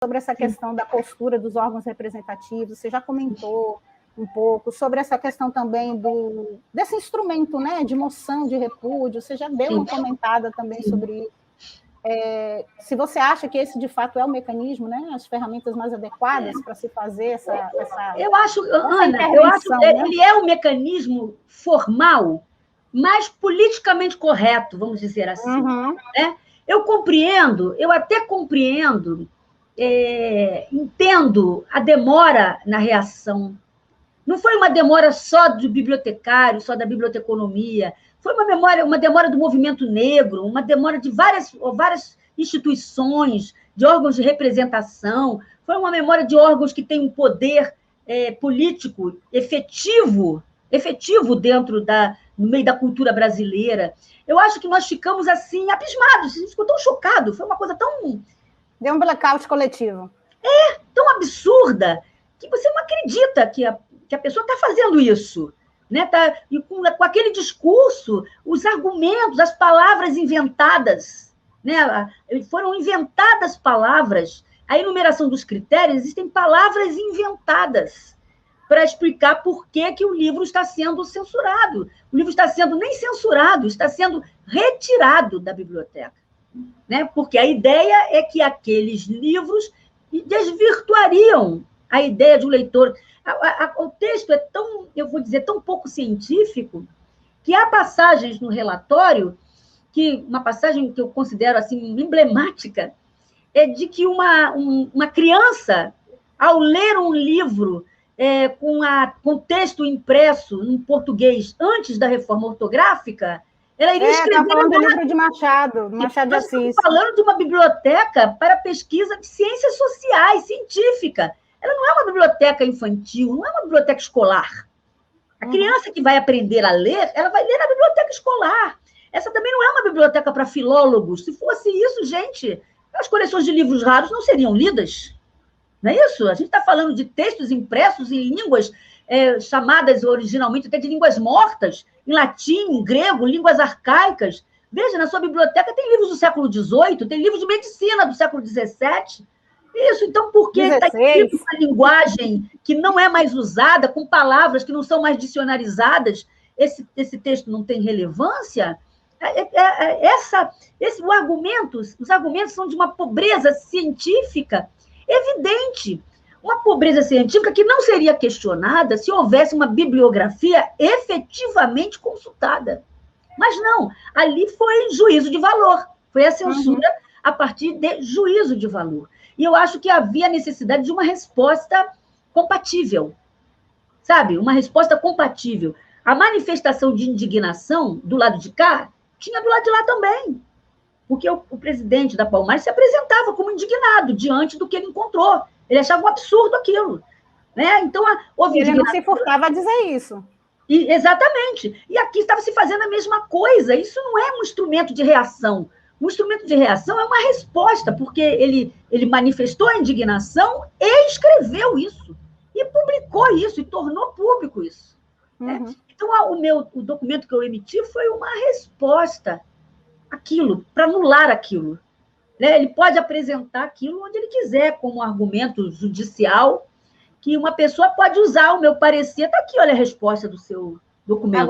sobre essa questão da postura dos órgãos representativos, você já comentou um pouco sobre essa questão também desse instrumento, né, de moção de repúdio, você já deu uma comentada também sobre isso. Se você acha que esse, de fato, é o mecanismo, né, as ferramentas mais adequadas para se fazer essa eu acho, Ana, eu acho que ele é o mecanismo formal, mais politicamente correto, vamos dizer assim. Né? Eu até compreendo, entendo a demora na reação. Não foi uma demora só do bibliotecário, só da biblioteconomia, foi uma demora do movimento negro, uma demora de várias instituições, de órgãos de representação, foi uma memória de órgãos que têm um poder político efetivo dentro no meio da cultura brasileira. Eu acho que nós ficamos assim, abismados, a gente ficou tão chocado, foi uma coisa tão... Deu um blackout coletivo. Tão absurda, que você não acredita que a pessoa está fazendo isso. Né? E com aquele discurso, os argumentos, as palavras inventadas, né? Foram inventadas palavras. A enumeração dos critérios, existem palavras inventadas para explicar por que o livro está sendo censurado. O livro está sendo nem censurado, está sendo retirado da biblioteca. Né? Porque a ideia é que aqueles livros desvirtuariam a ideia de um leitor. O texto é tão, eu vou dizer, tão pouco científico, que há passagens no relatório, uma passagem que eu considero assim, emblemática, é de que uma criança, ao ler um livro com texto impresso em português antes da reforma ortográfica, ela iria escrever... Está falando do livro de Machado de Assis. Estamos falando de uma biblioteca para pesquisa de ciências sociais, científica. Ela não é uma biblioteca infantil, não é uma biblioteca escolar. A criança que vai aprender a ler, ela vai ler na biblioteca escolar. Essa também não é uma biblioteca para filólogos. Se fosse isso, gente, as coleções de livros raros não seriam lidas. Não é isso? A gente está falando de textos impressos em línguas chamadas originalmente até de línguas mortas, em latim, em grego, línguas arcaicas. Veja, na sua biblioteca tem livros do século XVIII, tem livros de medicina do século XVII. Isso, então, por que está escrito uma linguagem que não é mais usada, com palavras que não são mais dicionarizadas, esse texto não tem relevância? Os argumentos são de uma pobreza científica evidente, uma pobreza científica que não seria questionada se houvesse uma bibliografia efetivamente consultada. Mas não, ali foi juízo de valor, foi a censura a partir de juízo de valor. E eu acho que havia necessidade de uma resposta compatível, sabe? Uma resposta compatível. A manifestação de indignação do lado de cá tinha do lado de lá também, porque o presidente da Palmares se apresentava como indignado diante do que ele encontrou. Ele achava um absurdo aquilo. Né? Então, houve ele não se furtava a dizer isso. Exatamente. E aqui estava se fazendo a mesma coisa. Isso não é um instrumento de reação. Um instrumento de reação é uma resposta, porque ele manifestou a indignação e escreveu isso. E publicou isso, e tornou público isso. Né? Então, o documento que eu emiti foi uma resposta àquilo, para anular aquilo. Né? Ele pode apresentar aquilo onde ele quiser, como argumento judicial, que uma pessoa pode usar o meu parecer. Está aqui, olha a resposta do seu documento.